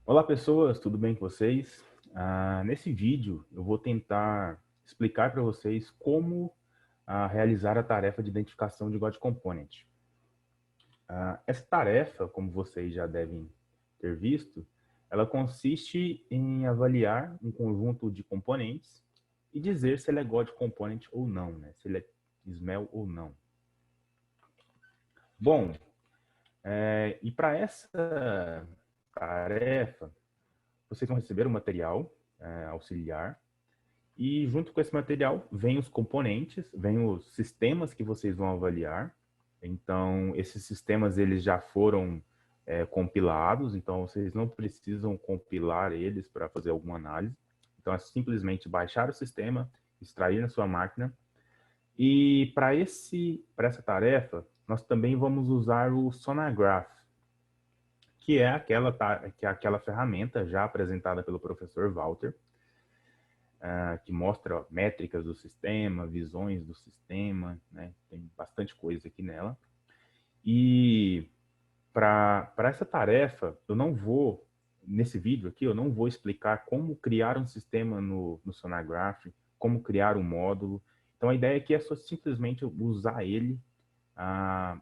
Olá pessoas, tudo bem com vocês? Nesse vídeo eu vou tentar explicar para vocês como realizar a tarefa de identificação de God Component. Essa tarefa, como vocês já devem ter visto, ela consiste em avaliar um conjunto de componentes e dizer se ele é God Component ou não, né? Se ele é SMEL ou não. Bom, e para essa tarefa, vocês vão receber um material auxiliar. E junto com esse material vem os componentes, vem os sistemas que vocês vão avaliar. Então, esses sistemas eles já foram compilados, então vocês não precisam compilar eles para fazer alguma análise. Então, é simplesmente baixar o sistema, extrair na sua máquina. E para essa tarefa, nós também vamos usar o Sonagraph, que é aquela ferramenta já apresentada pelo professor Walter, que mostra métricas do sistema, visões do sistema, né? Tem bastante coisa aqui nela. E para essa tarefa, nesse vídeo aqui, eu não vou explicar como criar um sistema no Sonagraph, como criar um módulo. Então a ideia aqui é só simplesmente usar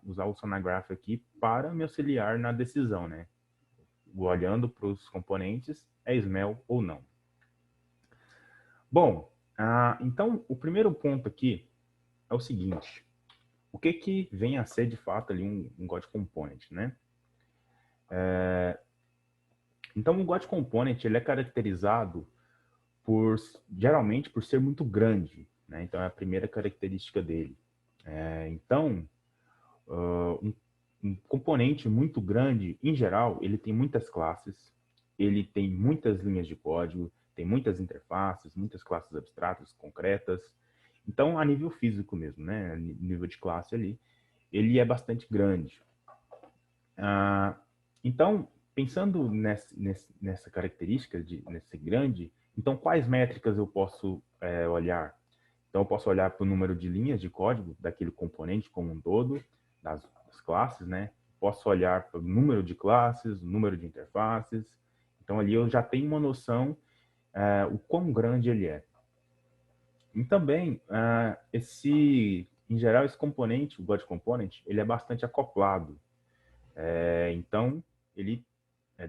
usar o Sonagraph aqui para me auxiliar na decisão, né? Olhando para os componentes, é SMEL ou não. Bom, então o primeiro ponto aqui é o seguinte: o que vem a ser de fato ali um God Component, né? Então, o God Component ele é caracterizado geralmente por ser muito grande, né? Então, é a primeira característica dele. Então, um componente muito grande, em geral, ele tem muitas classes, ele tem muitas linhas de código, tem muitas interfaces, muitas classes abstratas, concretas. Então, a nível físico mesmo, né? Nível de classe ali, ele é bastante grande. Então, pensando nessa característica nesse grande, então quais métricas eu posso olhar? Então, eu posso olhar para o número de linhas de código daquele componente como um todo, das classes, né? Posso olhar para o número de classes, o número de interfaces. Então, ali eu já tenho uma noção o quão grande ele é. E também, em geral, esse componente, o God Component, ele é bastante acoplado. Então, ele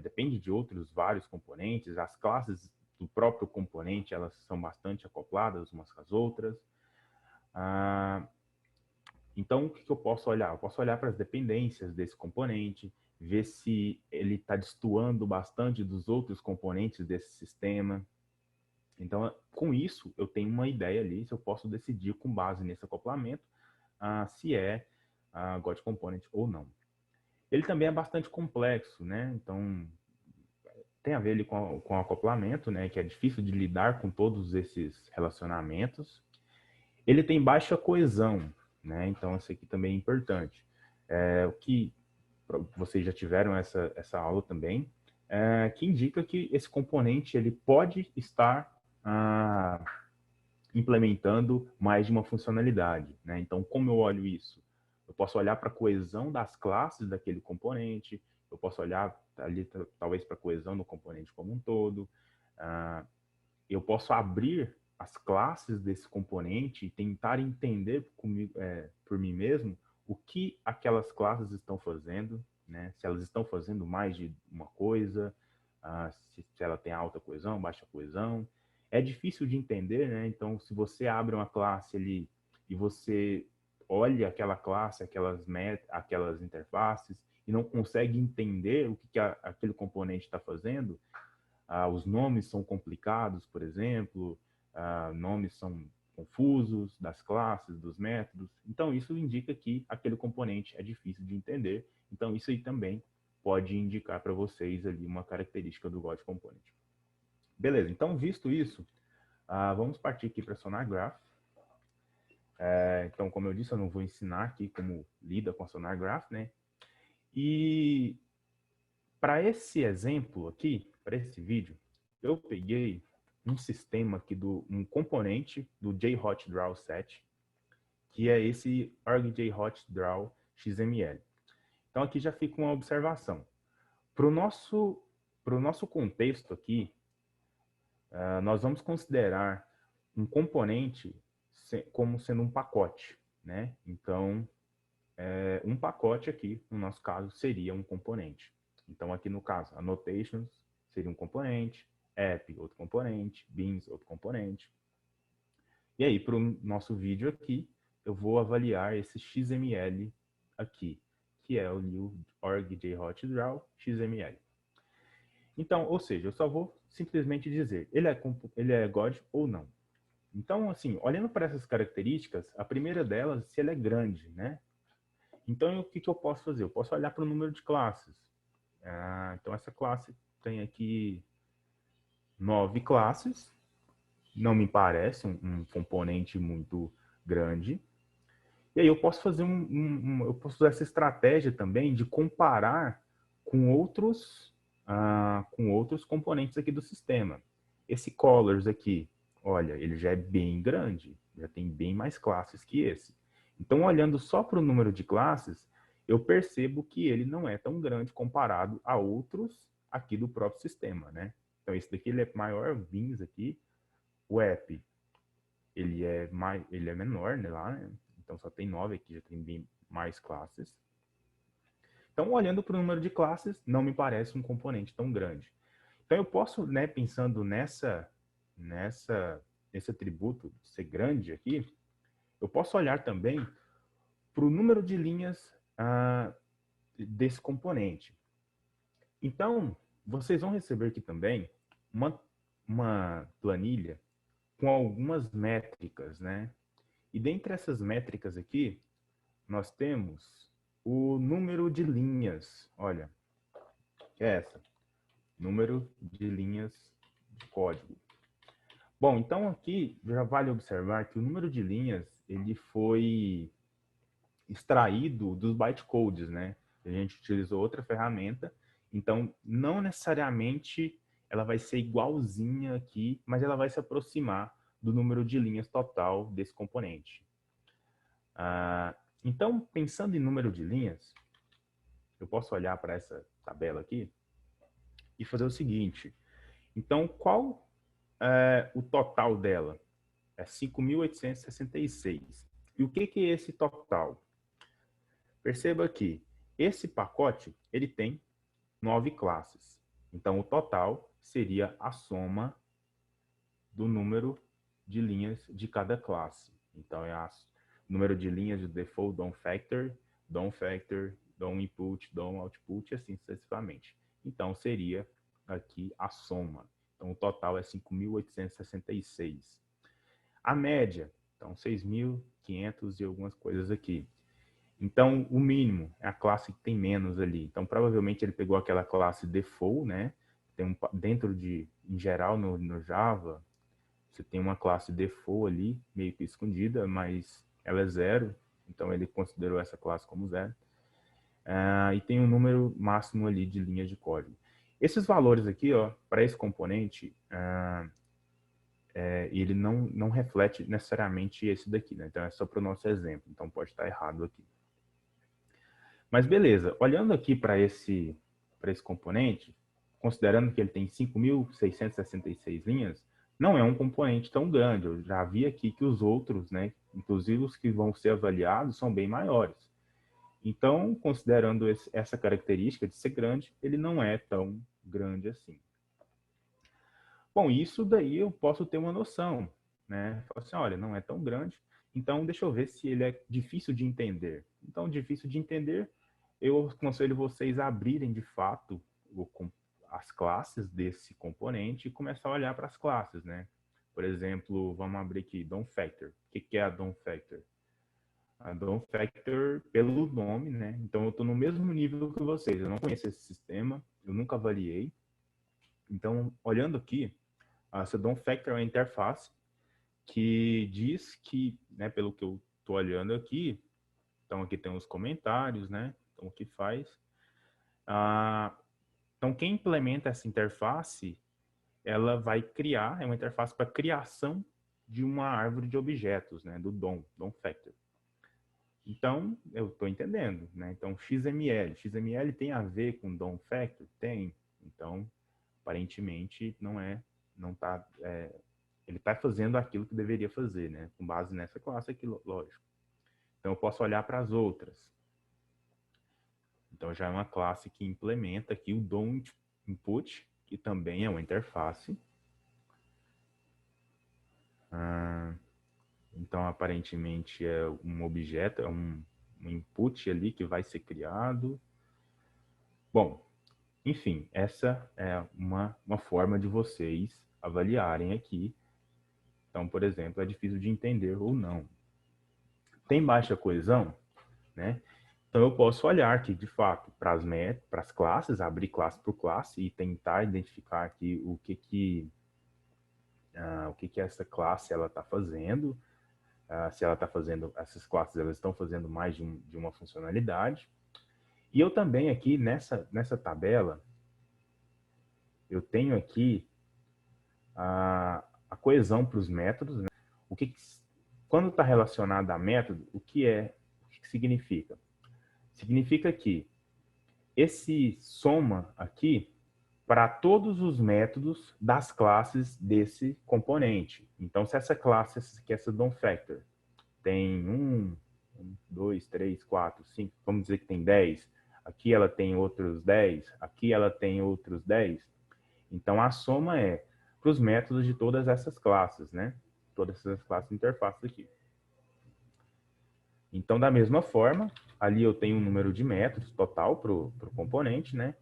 depende de outros vários componentes. As classes do próprio componente, elas são bastante acopladas umas com as outras. Então, o que eu posso olhar? Eu posso olhar para as dependências desse componente, ver se ele está destoando bastante dos outros componentes desse sistema. Então, com isso, eu tenho uma ideia ali, se eu posso decidir com base nesse acoplamento, se é God Component ou não. Ele também é bastante complexo, né? Então, tem a ver ali com o acoplamento, né? Que é difícil de lidar com todos esses relacionamentos. Ele tem baixa coesão, né? Então, isso aqui também é importante. O que vocês já tiveram essa aula também, que indica que esse componente ele pode estar implementando mais de uma funcionalidade, né? Então, como eu olho isso? Eu posso olhar para a coesão das classes daquele componente, eu posso olhar ali talvez para a coesão do componente como um todo, eu posso abrir as classes desse componente e tentar entender por mim mesmo o que aquelas classes estão fazendo, né? Se elas estão fazendo mais de uma coisa, se ela tem alta coesão, baixa coesão. É difícil de entender, né? Então, se você abre uma classe ali e você olha aquela classe, aquelas interfaces e não consegue entender o que aquele componente está fazendo, os nomes são complicados, por exemplo, nomes são confusos das classes, dos métodos. Então, isso indica que aquele componente é difícil de entender. Então, isso aí também pode indicar para vocês ali uma característica do God Component. Beleza, então, visto isso, vamos partir aqui para a Sonagraph. Então, como eu disse, eu não vou ensinar aqui como lida com a Sonagraph, né? E para esse exemplo aqui, para esse vídeo, eu peguei um sistema aqui um componente do JHotDraw set, que é esse argjhotdraw XML. Então aqui já fica uma observação. Para o nosso para o nosso contexto aqui, nós vamos considerar um componente como sendo um pacote, né? Então, um pacote aqui, no nosso caso, seria um componente. Então, aqui no caso, annotations seria um componente, app, outro componente, beans, outro componente. E aí, para o nosso vídeo aqui, eu vou avaliar esse XML aqui, que é o new org.jhotdraw XML. Então, ou seja, eu só vou simplesmente dizer, ele é God ou não. Então, assim, olhando para essas características, a primeira delas, se ele é grande, né? Então, o que eu posso fazer? Eu posso olhar para o número de classes. Então, essa classe tem aqui 9 classes. Não me parece um componente muito grande. E aí eu posso fazer eu posso usar essa estratégia também de comparar com outros componentes aqui do sistema. Esse colors aqui, olha, ele já é bem grande, já tem bem mais classes que esse. Então, olhando só para o número de classes, eu percebo que ele não é tão grande comparado a outros aqui do próprio sistema, né? Então, esse daqui ele é maior, beans aqui. O app, ele é menor, né, lá, né? Então só tem 9 aqui, já tem bem mais classes. Então, olhando para o número de classes, não me parece um componente tão grande. Então, eu posso, né, pensando nesse atributo de ser grande aqui, eu posso olhar também para o número de linhas desse componente. Então, vocês vão receber aqui também uma planilha com algumas métricas, né? E dentre essas métricas aqui, nós temos o número de linhas. Olha, que é essa. Número de linhas de código. Bom, então aqui já vale observar que o número de linhas ele foi extraído dos bytecodes, né? A gente utilizou outra ferramenta, então não necessariamente ela vai ser igualzinha aqui, mas ela vai se aproximar do número de linhas total desse componente. Então, pensando em número de linhas, eu posso olhar para essa tabela aqui e fazer o seguinte. Então, qual é o total dela? É 5.866. E o que é esse total? Perceba que esse pacote ele tem 9 classes. Então, o total seria a soma do número de linhas de cada classe. Então, é o número de linhas de default, DOM factor, DOM input, DOM output, e assim sucessivamente. Então, seria aqui a soma. Então, o total é 5.866. A média, então, 6.500 e algumas coisas aqui. Então, o mínimo é a classe que tem menos ali. Então, provavelmente ele pegou aquela classe default, né? Tem dentro em geral, no Java, você tem uma classe default ali, meio que escondida, mas ela é 0. Então, ele considerou essa classe como 0. E tem um número máximo ali de linhas de código. Esses valores aqui, ó, para esse componente, ele não reflete necessariamente esse daqui, né? Então, é só para o nosso exemplo. Então, pode estar errado aqui. Mas beleza, olhando aqui para esse componente, considerando que ele tem 5.666 linhas, não é um componente tão grande. Eu já vi aqui que os outros, né, inclusive os que vão ser avaliados, são bem maiores. Então, considerando essa característica de ser grande, ele não é tão grande assim. Bom, isso daí eu posso ter uma noção, né? Falar assim, olha, não é tão grande, então deixa eu ver se ele é difícil de entender. Então, difícil de entender, eu aconselho vocês a abrirem de fato as classes desse componente e começar a olhar para as classes, né? Por exemplo, vamos abrir aqui DOM Factor. O que é a DOM Factor? A DOM Factor, pelo nome, né? Então, eu estou no mesmo nível que vocês. Eu não conheço esse sistema, eu nunca avaliei. Então, olhando aqui, essa DOM Factor é uma interface que diz que, né, pelo que eu estou olhando aqui, então aqui tem os comentários, né? Então, o que faz? Então, quem implementa essa interface, ela vai criar, é uma interface para criação de uma árvore de objetos, né? Do DOM Factor. Então, eu estou entendendo, né? Então, XML tem a ver com DOM Factor? Tem. Então, aparentemente não tá, ele está fazendo aquilo que deveria fazer, né? Com base nessa classe aqui, lógico. Então, eu posso olhar para as outras. Então, já é uma classe que implementa aqui o DOM input, que também é uma interface. Então, aparentemente, é um objeto, é um input ali que vai ser criado. Bom, enfim, essa é uma forma de vocês avaliarem aqui. Então, por exemplo, é difícil de entender ou não. Tem baixa coesão, né? Então, eu posso olhar aqui, de fato, para as classes, abrir classe por classe e tentar identificar aqui o que essa classe ela está fazendo, se ela está fazendo, essas classes elas estão fazendo mais de uma funcionalidade. E eu também aqui, nessa tabela, eu tenho aqui a coesão para os métodos, né? Quando está relacionado a método, o que significa? Significa que esse soma aqui para todos os métodos das classes desse componente. Então, se essa classe, que é essa DOM factor, tem 1, 2, 3, 4, 5, vamos dizer que tem 10, aqui ela tem outros 10, aqui ela tem outros 10. Então, a soma é para os métodos de todas essas classes, né? Todas essas classes de interfaces aqui. Então, da mesma forma, ali eu tenho um número de métodos total para o componente, né?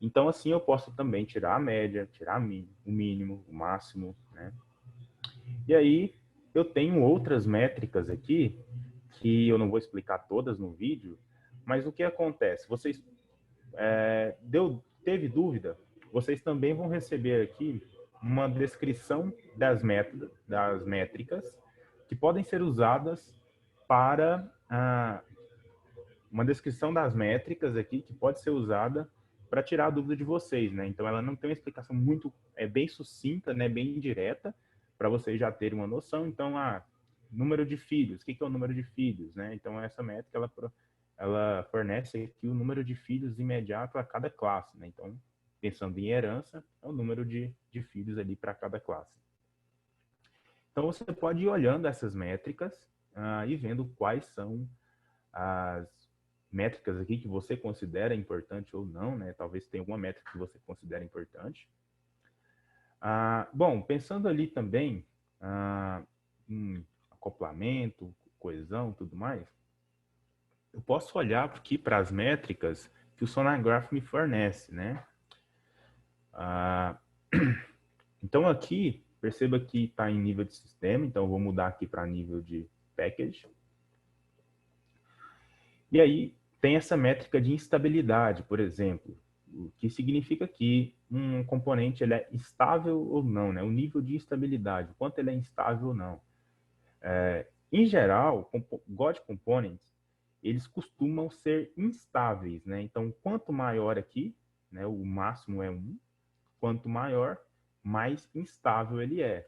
Então, assim, eu posso também tirar a média, tirar o mínimo, o máximo, né? E aí, eu tenho outras métricas aqui, que eu não vou explicar todas no vídeo, mas o que acontece? Vocês, teve dúvida? Vocês também vão receber aqui uma descrição das métricas que podem ser usadas para uma descrição das métricas aqui que pode ser usada para tirar a dúvida de vocês, né? Então, ela não tem uma explicação bem sucinta, né? Bem direta, para vocês já terem uma noção. Então, número de filhos, o que é o número de filhos, né? Então, essa métrica, ela fornece aqui o número de filhos imediato a cada classe, né? Então, pensando em herança, é o número de filhos ali para cada classe. Então, você pode ir olhando essas métricas e vendo quais são as métricas aqui que você considera importante ou não, né? Talvez tenha alguma métrica que você considera importante. Bom, pensando ali também em acoplamento, coesão, tudo mais, eu posso olhar aqui para as métricas que o Sonargraph me fornece, né? Então aqui, perceba que está em nível de sistema, então eu vou mudar aqui para nível de package. E aí tem essa métrica de instabilidade, por exemplo, o que significa que um componente ele é estável ou não, né? O nível de instabilidade, o quanto ele é instável ou não. Em geral, God Components, eles costumam ser instáveis, né? Então, quanto maior aqui, né, o máximo é 1, quanto maior, mais instável ele é,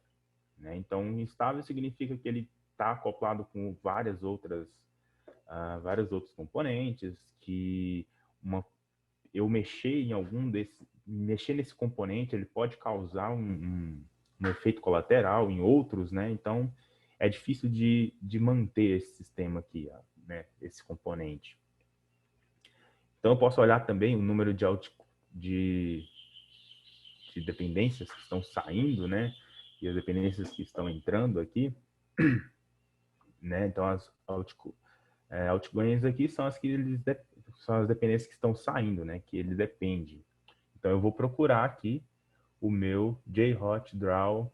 né? Então, instável significa que ele está acoplado com vários outros componentes, que eu mexer nesse componente, ele pode causar um efeito colateral em outros, né? Então, é difícil de manter esse sistema aqui, né? Esse componente. Então, eu posso olhar também o número de dependências que estão saindo, né? E as dependências que estão entrando aqui, né? Então, as outgoings aqui são as dependências que estão saindo, né? Que ele depende. Então, eu vou procurar aqui o meu JHotDraw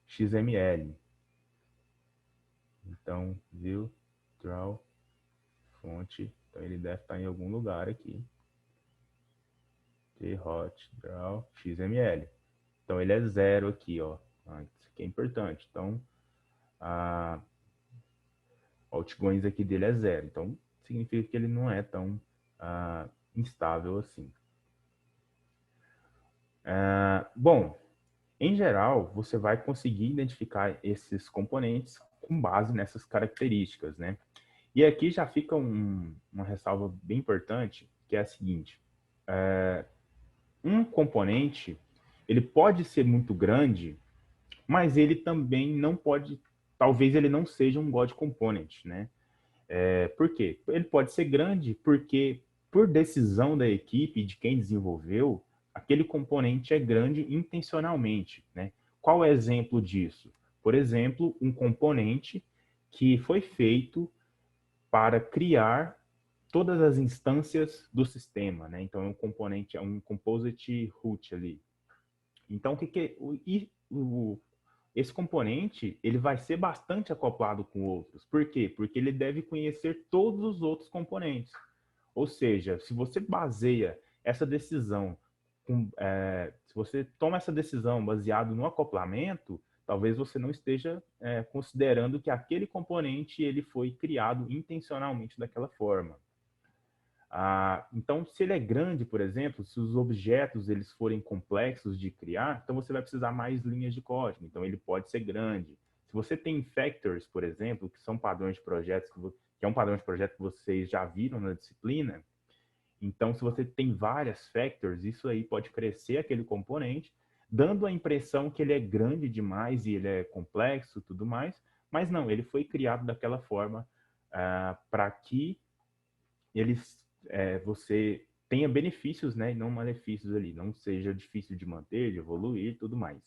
XML. Então, view, draw, fonte. Então, ele deve estar em algum lugar aqui. JHotDraw XML. Então, ele é 0 aqui, ó. Isso aqui é importante. Então, outgoings aqui dele é 0. Então, significa que ele não é tão instável assim. Bom, em geral, você vai conseguir identificar esses componentes com base nessas características, né? E aqui já fica uma ressalva bem importante, que é a seguinte. um componente, ele pode ser muito grande, mas ele também não pode, talvez ele não seja um God Component, né? Por quê? Ele pode ser grande porque, por decisão da equipe, de quem desenvolveu, aquele componente é grande intencionalmente, né? Qual é o exemplo disso? Por exemplo, um componente que foi feito para criar todas as instâncias do sistema, né? Então, é um componente, é um composite root ali. Então, esse componente ele vai ser bastante acoplado com outros. Por quê? Porque ele deve conhecer todos os outros componentes. Ou seja, se você baseia essa decisão, se você toma essa decisão baseado no acoplamento, talvez você não esteja considerando que aquele componente ele foi criado intencionalmente daquela forma. Então, se ele é grande, por exemplo, se os objetos eles forem complexos de criar, então você vai precisar mais linhas de código. Então, ele pode ser grande. Se você tem factors, por exemplo, que são padrões de projetos, que é um padrão de projeto que vocês já viram na disciplina, então, se você tem várias factors, isso aí pode crescer aquele componente, dando a impressão que ele é grande demais e ele é complexo, tudo mais, mas não, ele foi criado daquela forma para que você tenha benefícios, né, e não malefícios ali, não seja difícil de manter, de evoluir e tudo mais.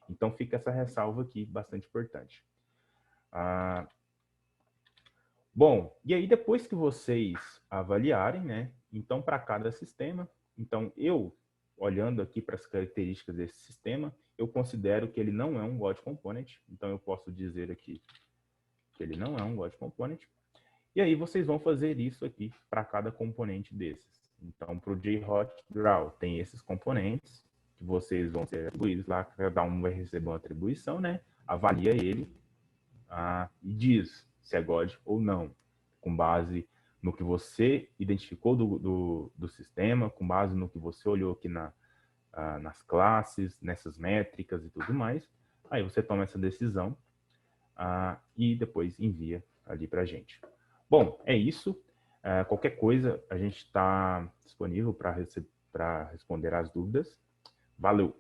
Então fica essa ressalva aqui, bastante importante. Bom, e aí depois que vocês avaliarem, né, então para cada sistema, então eu, olhando aqui para as características desse sistema, eu considero que ele não é um God Component, então eu posso dizer aqui que ele não é um God Component. E aí vocês vão fazer isso aqui para cada componente desses. Então, para o JHot Draw, tem esses componentes que vocês vão ser atribuídos lá, cada um vai receber uma atribuição, né? Avalia ele e diz se é God ou não, com base no que você identificou do sistema, com base no que você olhou aqui nas classes, nessas métricas e tudo mais. Aí você toma essa decisão e depois envia ali para a gente. Bom, é isso. Qualquer coisa, a gente está disponível para responder às dúvidas. Valeu!